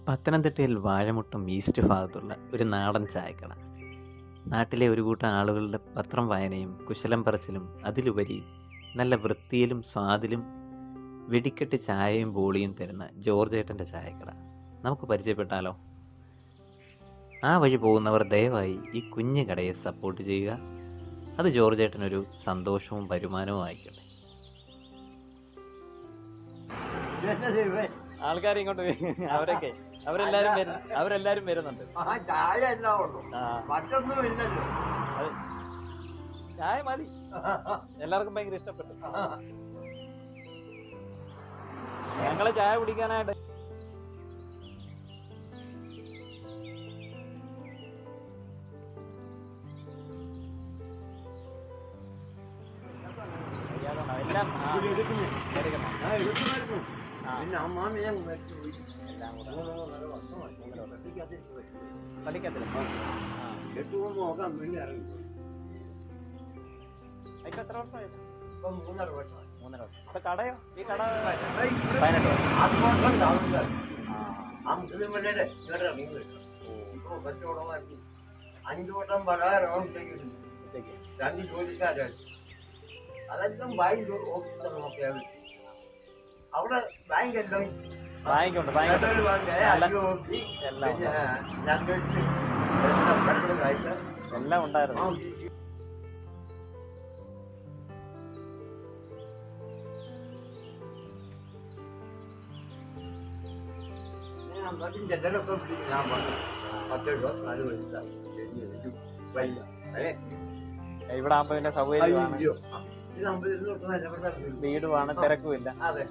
പത്തനംതിട്ടയിൽ വാഴമുട്ടം ഈസ്റ്റ് ഭാഗത്തുള്ള ഒരു നാടൻ ചായക്കട. നാട്ടിലെ ഒരു കൂട്ടം ആളുകളുടെ പത്രം വായനയും കുശലം പറച്ചിലും അതിലുപരി നല്ല വൃത്തിയിലും സ്വാദിലും വെടിക്കെട്ട് ചായയും ബോളിയും തരുന്ന ജോർജേട്ടൻ്റെ ചായക്കട നമുക്ക് പരിചയപ്പെട്ടാലോ? ആ വഴി പോകുന്നവർ ദയവായി ഈ കുഞ്ഞു കടയെ സപ്പോർട്ട് ചെയ്യുക. അത് ജോർജേട്ടനൊരു സന്തോഷവും വരുമാനവും ആയിക്കോട്ടെ. ആൾക്കാർ ഇങ്ങോട്ട് അവരെല്ലാരും വരുന്നുണ്ട്. ചായ മതി, എല്ലാവർക്കും ഭയങ്കര ഇഷ്ടപ്പെട്ടു. ഞങ്ങള് ചായ കുടിക്കാനായിട്ട് എല്ലാം പള്ളിക്കത്തില്ല. ഇപ്പൊ എത്ര വർഷമായത്? 3.5 വർഷം. ഇപ്പൊ കടയോ? ഈ കട 18 വർഷം. അഞ്ചോട്ടം പലഹാരം രണ്ട് ജോലിക്കാരാണ്. അതെല്ലാം ബാങ്ക് ഓഫീസറൊക്കെയാണ്. അവിടെ ബാങ്കല്ലോ, ബാങ്കുണ്ട്. എല്ലാം ഉണ്ടായിരുന്നു. ഇവിടെ ആകുമ്പോ പിന്നെ സൗകര്യമാണ്, വീടുമാണ്, തിരക്കുമില്ല. അതെ,